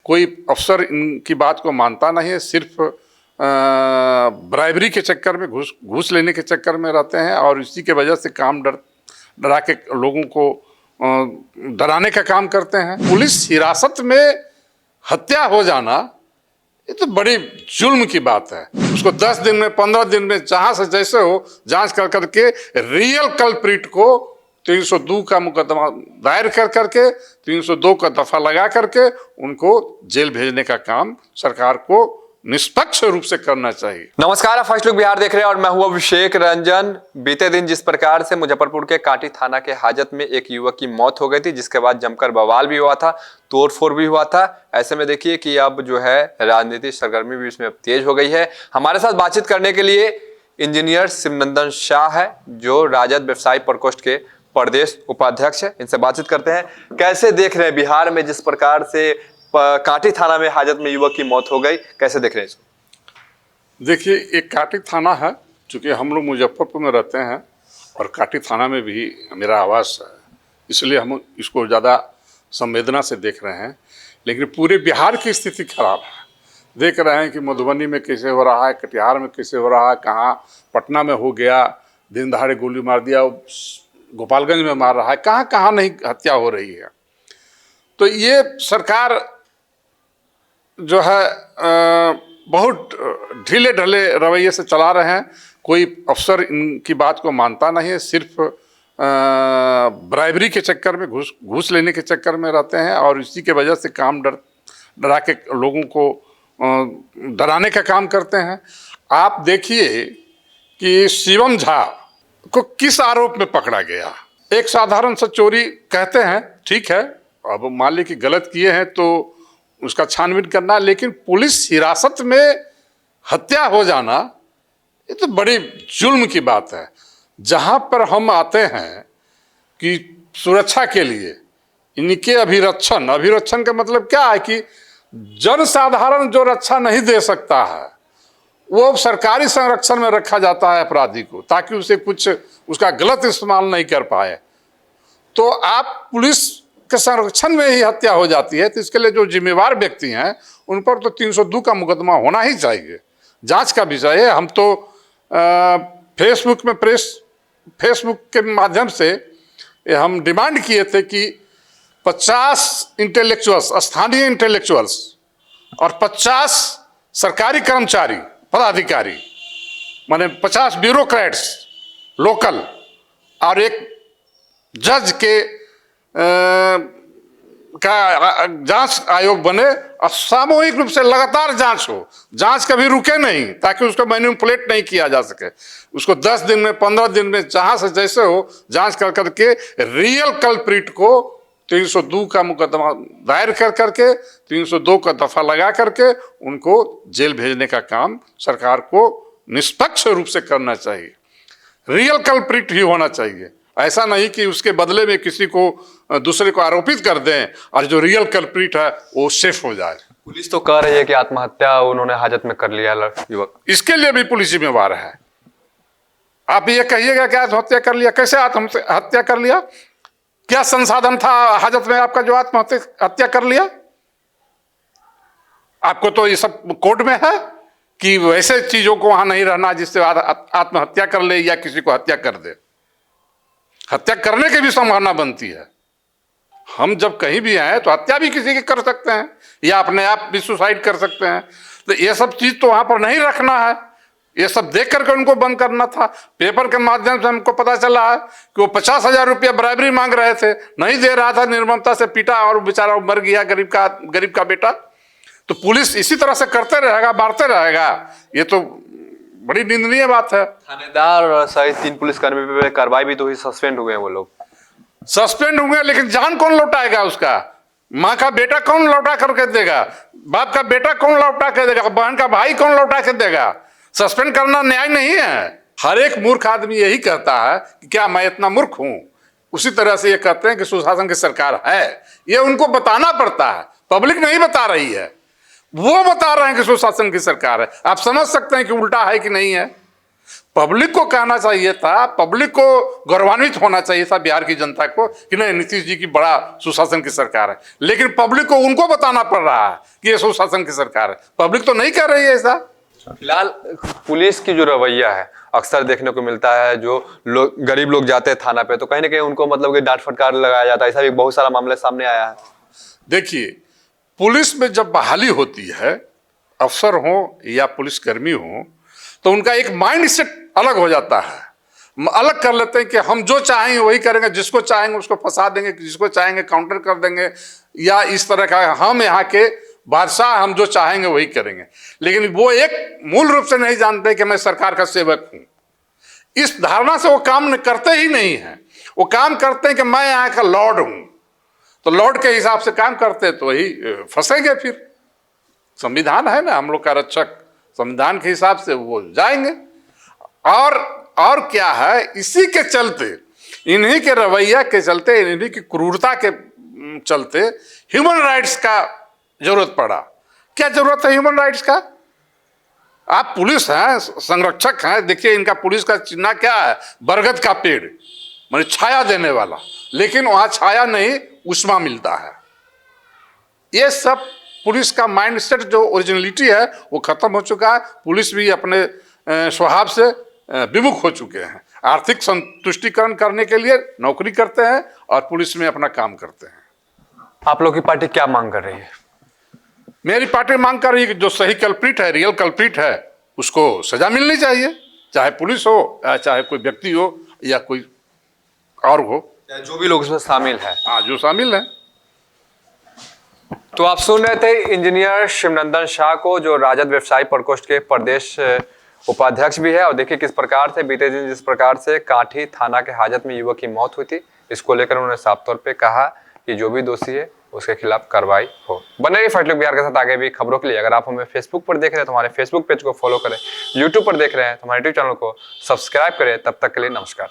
कोई अफसर इनकी बात को मानता नहीं है, सिर्फ ब्राइबरी के चक्कर में, घूस लेने के चक्कर में रहते हैं और इसी के वजह से काम डरा के लोगों को डराने का काम करते हैं। पुलिस हिरासत में हत्या हो जाना ये तो बड़ी जुल्म की बात है। उसको 10 दिन में 15 दिन में जहां से जैसे हो जांच कर करके रियल कल्प्रिट को 302 का मुकदमा दायर कर करके 302 का दफा लगा करके उनको जेल भेजने का काम सरकार को निष्पक्ष रूप से करना चाहिए। नमस्कार, फर्स्ट लुक बिहार देख रहे हैं और मैं हूं अभिषेक रंजन। बीते दिन जिस प्रकार से मुजफ्फरपुर के कांटी थाना के हाजत में एक युवक की मौत हो गई थी, जिसके बाद जमकर बवाल भी हुआ था, तोड़फोड़ भी हुआ था। ऐसे में देखिए कि अब जो है राजनीतिक सरगर्मी भी इसमें अब तेज हो गई है। हमारे साथ बातचीत करने के लिए इंजीनियर शिवनंदन शाह है, जो राजद व्यवसायी प्रकोष्ठ के प्रदेश उपाध्यक्ष है। इनसे बातचीत करते हैं। कैसे देख रहे हैं बिहार में जिस प्रकार से कांटी थाना में हाजत में युवक की मौत हो गई, कैसे देख रहे हैं इसको? देखिए, एक कांटी थाना है, चूँकि हम लोग मुजफ्फरपुर में रहते हैं और कांटी थाना में भी मेरा आवास है, इसलिए हम इसको ज़्यादा संवेदना से देख रहे हैं। लेकिन पूरे बिहार की स्थिति खराब है। देख रहे हैं कि मधुबनी में कैसे हो रहा है, कटिहार में कैसे हो रहा है, कहाँ पटना में हो गया, दिन दहाड़े गोली मार दिया, गोपालगंज में मार रहा है, कहाँ कहाँ नहीं हत्या हो रही है। तो ये सरकार जो है बहुत ढीले ढले रवैये से चला रहे हैं। कोई अफसर इनकी बात को मानता नहीं है, सिर्फ ब्राइबरी के चक्कर में, घूस लेने के चक्कर में रहते हैं और इसी के वजह से काम डरा के लोगों को डराने का काम करते हैं। आप देखिए कि शिवम झा को किस आरोप में पकड़ा गया। एक साधारण सा चोरी कहते हैं, ठीक है, अब मान ली कि गलत किए हैं तो उसका छानबीन करना, लेकिन पुलिस हिरासत में हत्या हो जाना ये तो बड़ी जुल्म की बात है। जहां पर हम आते हैं कि सुरक्षा के लिए इनके अभिरक्षण का मतलब क्या है कि जन साधारण जो रक्षा नहीं दे सकता है वो सरकारी संरक्षण में रखा जाता है अपराधी को, ताकि उसे कुछ उसका गलत इस्तेमाल नहीं कर पाए। तो आप पुलिस के संरक्षण में ही हत्या हो जाती है, तो इसके लिए जो जिम्मेवार व्यक्ति हैं उन पर तो 302 का मुकदमा होना ही चाहिए, जांच का विषय है। हम तो फेसबुक के माध्यम से हम डिमांड किए थे कि 50 इंटेलेक्चुअल्स, स्थानीय इंटेलेक्चुअल्स और 50 सरकारी कर्मचारी पदाधिकारी, माने 50 ब्यूरोक्रेट्स लोकल और एक जज के का जांच आयोग बने और सामूहिक रूप से लगातार जांच हो, जांच कभी रुके नहीं, ताकि उसको मैनिपुलेट नहीं किया जा सके। उसको 10 दिन में 15 दिन में जहां से जैसे हो जांच कर करके रियल कल्प्रिट को 302 का मुकदमा दायर कर करके 302 का दफा लगा करके उनको जेल भेजने का काम सरकार को निष्पक्ष रूप से करना चाहिए। रियल कल्प्रिट ही होना चाहिए, ऐसा नहीं कि उसके बदले में किसी को दूसरे को आरोपित कर दें और जो रियल कल्प्रिट है वो सेफ हो जाए। पुलिस तो कह रही है कि आत्महत्या उन्होंने हाजत में कर लिया युवक, इसके लिए भी पुलिस जिम्मेवार है। आप ये कहिएगा कि आत्महत्या कर लिया, कैसे आत्महत्या कर लिया? क्या संसाधन था हाजत में आपका जो आत्महत्या कर लिया? आपको तो ये सब कोड में है कि वैसे चीजों को वहां नहीं रहना जिससे आत्महत्या कर ले या किसी को हत्या कर दे। हत्या करने की भी संभावना बनती है। हम जब कहीं भी आए तो हत्या भी किसी की कर सकते हैं या अपने आप भी सुसाइड कर सकते हैं। तो ये सब चीज तो वहां पर नहीं रखना है, ये सब देख करके उनको बंद करना था। पेपर के माध्यम से हमको पता चला है कि वो 50,000 रुपया ब्राइबरी मांग रहे थे, नहीं दे रहा था, निर्ममता से पीटा और बेचारा मर गया, गरीब का बेटा। तो पुलिस इसी तरह से करते रहेगा, मारते रहेगा, ये तो बड़ी निंदनीय बात है। थानेदार और सहित 3 पुलिसकर्मी पे कार्रवाई भी तो हुई, सस्पेंड हुए हैं वो लोग। सस्पेंड हुए, लेकिन जान कौन लौटाएगा उसका? माँ का बेटा कौन लौटा करके देगा? बाप का बेटा कौन लौटा के देगा? बहन का भाई कौन लौटा के देगा? सस्पेंड करना न्याय नहीं है। हर एक मूर्ख आदमी यही कहता है कि क्या मैं इतना मूर्ख हूं? उसी तरह से ये कहते हैं कि सुशासन की सरकार है, ये उनको बताना पड़ता है, पब्लिक नहीं बता रही है, वो बता रहे हैं कि सुशासन की सरकार है। आप समझ सकते हैं कि उल्टा है कि नहीं है। पब्लिक को कहना चाहिए था, पब्लिक को गौरवान्वित होना चाहिए था बिहार की जनता को कि नहीं, नीतीश जी की बड़ा सुशासन की सरकार है। लेकिन पब्लिक को उनको बताना पड़ रहा है कि ये सुशासन की सरकार है। पब्लिक तो नहीं कर रही है ऐसा। फिलहाल पुलिस की जो रवैया है अक्सर देखने को मिलता है, जो लोग गरीब लोग जाते हैं थाना पे तो कहीं ना कहीं उनको मतलब कि डांट फटकार लगाया जाता है। ऐसा भी बहुत सारा मामला सामने आया है। देखिए, पुलिस में जब बहाली होती है, अफसर हो या पुलिसकर्मी हो, तो उनका एक माइंड सेट अलग हो जाता है। अलग कर लेते हैं कि हम जो चाहेंगे वही करेंगे, जिसको चाहेंगे उसको फंसा देंगे, जिसको चाहेंगे काउंटर कर देंगे, या इस तरह का हम यहाँ के बादशाह, हम जो चाहेंगे वही करेंगे। लेकिन वो एक मूल रूप से नहीं जानते कि मैं सरकार का सेवक हूँ। इस धारणा से वो काम करते ही नहीं है। वो काम करते हैं कि मैं यहाँ का लॉर्ड हूँ, तो लॉर्ड के हिसाब से काम करते हैं तो वही फंसेंगे। फिर संविधान है ना हम लोग का रक्षक, संविधान के हिसाब से वो जाएंगे। और क्या है, इसी के चलते, इन्हीं के रवैया के चलते, इन्हीं की क्रूरता के चलते ह्यूमन राइट्स का जरूरत पड़ा। क्या जरूरत है ह्यूमन राइट्स का? आप पुलिस हैं, संरक्षक हैं, देखिए इनका पुलिस का चिन्ह क्या है, बरगद का पेड़, माने छाया देने वाला। लेकिन वहां छाया नहीं, उष्मा मिलता है। ये सब पुलिस का माइंड सेट, जो ओरिजिनलिटी है वो खत्म हो चुका है। पुलिस भी अपने स्वभाव से विमुख हो चुके हैं। आर्थिक संतुष्टिकरण करने के लिए नौकरी करते हैं और पुलिस में अपना काम करते हैं। आप लोग की पार्टी क्या मांग कर रही है? मेरी पार्टी मांग कर रही है कि जो सही कल्प्रिट है, रियल कल्प्रिट है, उसको सजा मिलनी चाहिए, चाहे पुलिस हो, चाहे कोई व्यक्ति हो, या कोई और हो, जो भी लोग इसमें शामिल है। हाँ, जो शामिल है। तो आप सुन रहे थे इंजीनियर शिवनंदन शाह को, जो राजद व्यवसायी प्रकोष्ठ के प्रदेश उपाध्यक्ष भी है। और देखिए किस प्रकार से बीते दिन जिस प्रकार से काठी थाना के हाजत में युवक की मौत हुई थी, इसको लेकर उन्होंने साफ तौर पे कहा कि जो भी दोषी है उसके खिलाफ कार्रवाई हो। बने रहिए फर्स्ट लुक बिहार के साथ आगे भी खबरों के लिए। अगर आप हमें फेसबुक पर देख रहे हैं तो हमारे फेसबुक पेज को फॉलो करें, यूट्यूब पर देख रहे हैं तो हमारे यूट्यूब चैनल को सब्सक्राइब करें। तब तक के लिए नमस्कार।